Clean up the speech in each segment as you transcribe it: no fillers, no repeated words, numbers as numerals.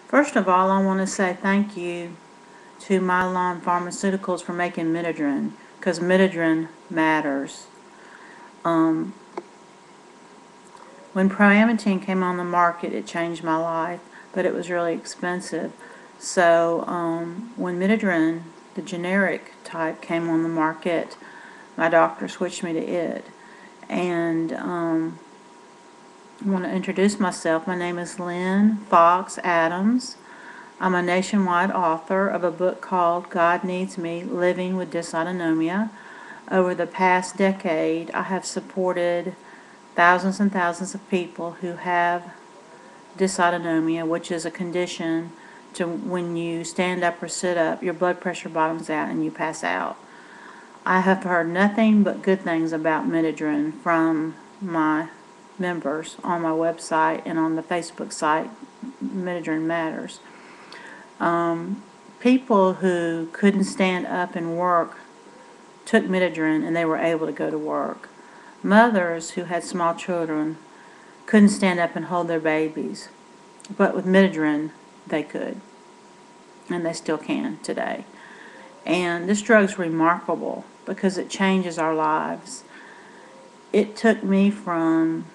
First of all, I want to say thank you to Mylan Pharmaceuticals for making Midodrine, because Midodrine matters. Um, when Proamine came on the market, it changed my life, but it was really expensive. So when Midodrine, the generic type, came on the market, my doctor switched me to it. And I want to introduce myself. My name is Lynn Fox Adams. I'm a nationwide author of a book called God Needs Me, Living with Dysautonomia. Over the past decade, I have supported thousands and thousands of people who have dysautonomia, which is a condition to when you stand up or sit up, your blood pressure bottoms out and you pass out. I have heard nothing but good things about Midodrine from my members on my website and on the Facebook site, Midodrine Matters. People who couldn't stand up and work took Midodrine and they were able to go to work. Mothers who had small children couldn't stand up and hold their babies, but with Midodrine they could, and they still can today. And this drug's remarkable because it changes our lives. It took me from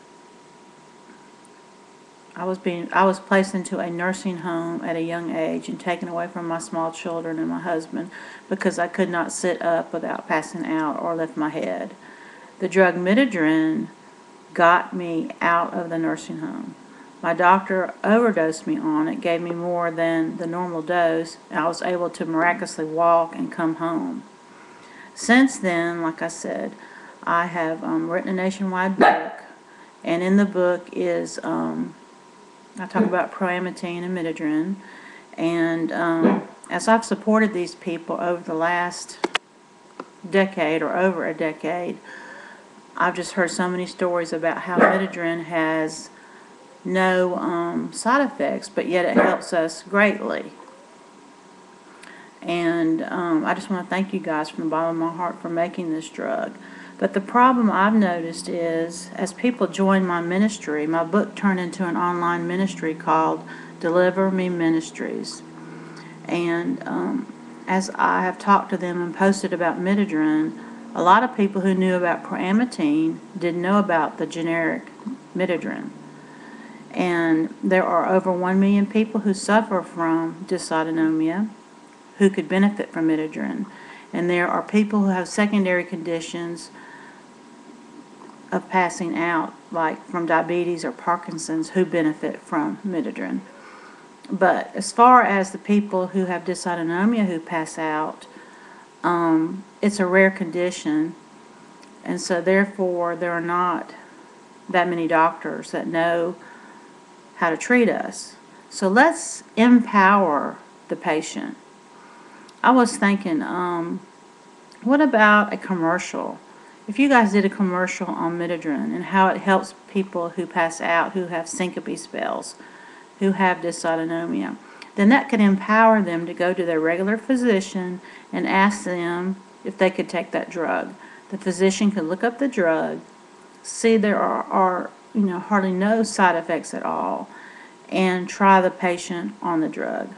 I was placed into a nursing home at a young age and taken away from my small children and my husband because I could not sit up without passing out or lift my head. The drug Midodrine got me out of the nursing home. My doctor overdosed me on it, gave me more than the normal dose, and I was able to miraculously walk and come home. Since then, like I said, I have written a nationwide book, and in the book is I talk about Proamine and Midodrine, and as I've supported these people over the last decade or over a decade, I've just heard so many stories about how Midodrine has no side effects, but yet it helps us greatly. And I just want to thank you guys from the bottom of my heart for making this drug. But the problem I've noticed is, as people join my ministry, my book turned into an online ministry called Deliver Me Ministries. And as I have talked to them and posted about Midodrine, a lot of people who knew about Proamine didn't know about the generic Midodrine. And there are over 1 million people who suffer from dysautonomia who could benefit from Midodrine. And there are people who have secondary conditions of passing out, like from diabetes or Parkinson's, who benefit from Midodrine. But as far as the people who have dysautonomia who pass out, it's a rare condition, and so therefore there are not that many doctors that know how to treat us. So let's empower the patient. I was thinking, what about a commercial? If you guys did a commercial on Midodrine and how it helps people who pass out, who have syncope spells, who have dysautonomia, then that could empower them to go to their regular physician and ask them if they could take that drug. The physician could look up the drug, see there are hardly no side effects at all, and try the patient on the drug.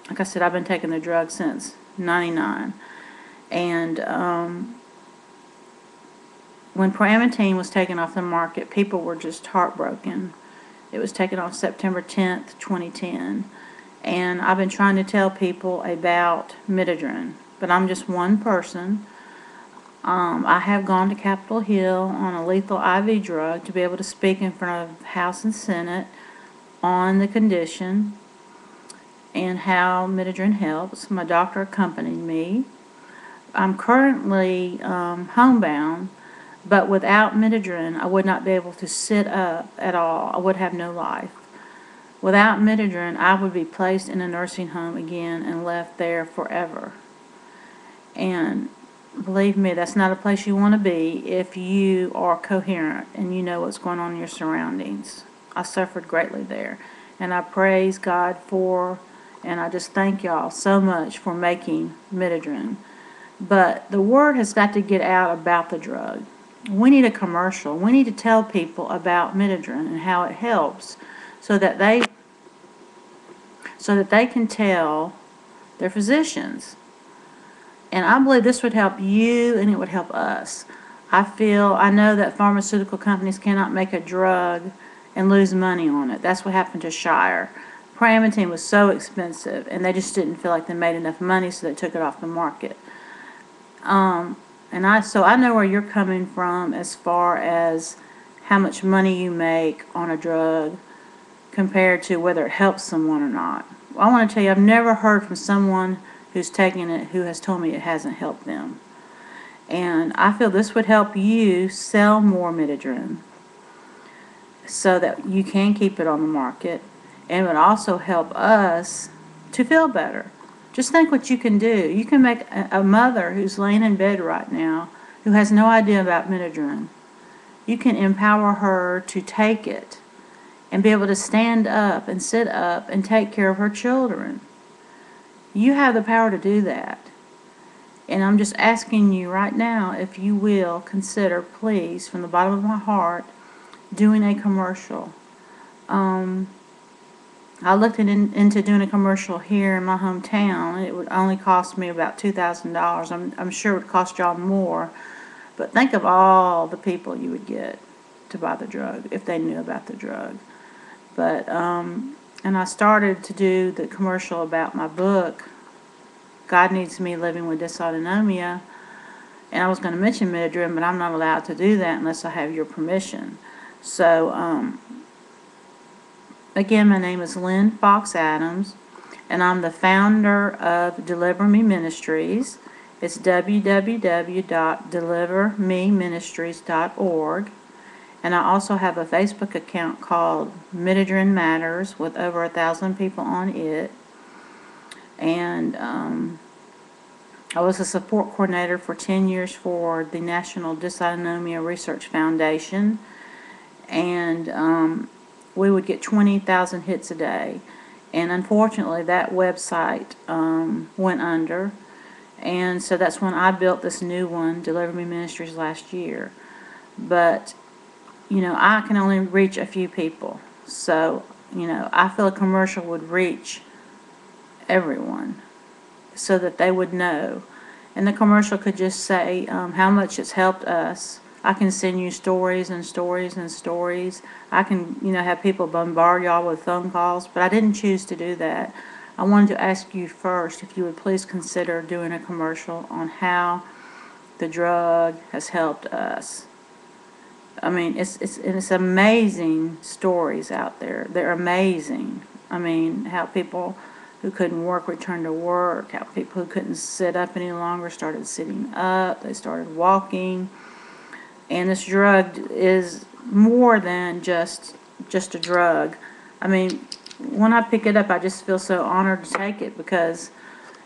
Like I said, I've been taking the drug since '99, and when Proamine was taken off the market, people were just heartbroken. It was taken off September 10th, 2010, and I've been trying to tell people about Midodrine, but I'm just one person. I have gone to Capitol Hill on a lethal IV drug to be able to speak in front of House and Senate on the condition and how Midodrine helps. My doctor accompanied me. I'm currently homebound, but without Midodrine, I would not be able to sit up at all. I would have no life. Without Midodrine, I would be placed in a nursing home again and left there forever. And believe me, that's not a place you want to be if you are coherent and you know what's going on in your surroundings. I suffered greatly there. And I praise God for, and I just thank y'all so much for making Midodrine. But the word has got to get out about the drug. We need a commercial. We need to tell people about Midodrine and how it helps so that they so that they can tell their physicians. And I believe this would help you and it would help us. I know that pharmaceutical companies cannot make a drug and lose money on it. That's what happened to Shire. Primatine was so expensive and they just didn't feel like they made enough money, so they took it off the market. So I know where you're coming from as far as how much money you make on a drug compared to whether it helps someone or not. Well, I want to tell you, I've never heard from someone who's taken it who has told me it hasn't helped them. And I feel this would help you sell more Midodrine so that you can keep it on the market, and it would also help us to feel better. Just think what you can do. You can make a mother who's laying in bed right now who has no idea about Midodrine. You can empower her to take it and be able to stand up and sit up and take care of her children. You have the power to do that. And I'm just asking you right now, if you will consider, please, from the bottom of my heart, doing a commercial. I looked into doing a commercial here in my hometown. It would only cost me about $2,000. I'm sure it would cost y'all more. But think of all the people you would get to buy the drug if they knew about the drug. But, and I started to do the commercial about my book, God Needs Me Living with Dysautonomia. And I was going to mention Midodrine, but I'm not allowed to do that unless I have your permission. So, again, my name is Lynn Fox Adams, and I'm the founder of Deliver Me Ministries. It's www.delivermeministries.org. And I also have a Facebook account called Midodrine Matters with over 1,000 people on it. And I was a support coordinator for 10 years for the National Dysautonomia Research Foundation. And we would get 20,000 hits a day. And unfortunately, that website went under. And so that's when I built this new one, Deliver Me Ministries, last year. But you know, I can only reach a few people. So, you know, I feel a commercial would reach everyone so that they would know. And the commercial could just say how much it's helped us. I can send you stories and stories and stories. I can, you know, have people bombard y'all with phone calls, but I didn't choose to do that. I wanted to ask you first if you would please consider doing a commercial on how the drug has helped us. I mean, it's amazing stories out there. They're amazing. I mean, how people who couldn't work returned to work, how people who couldn't sit up any longer started sitting up, they started walking. And this drug is more than just a drug. I mean, when I pick it up, I just feel so honored to take it because,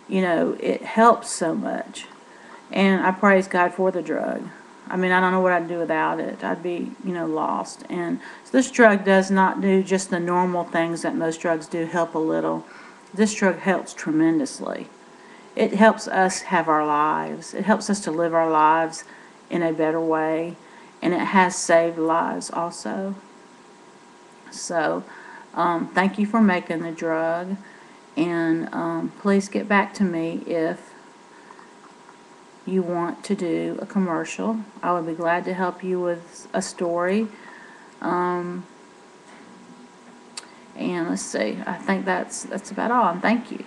you know, it helps so much. And I praise God for the drug. I mean, I don't know what I'd do without it. I'd be, you know, lost. And so this drug does not do just the normal things that most drugs do, help a little. This drug helps tremendously. It helps us have our lives. It helps us to live our lives in a better way. And it has saved lives also. So, thank you for making the drug. And please get back to me if you want to do a commercial. I would be glad to help you with a story. And let's see, I think that's about all. And thank you.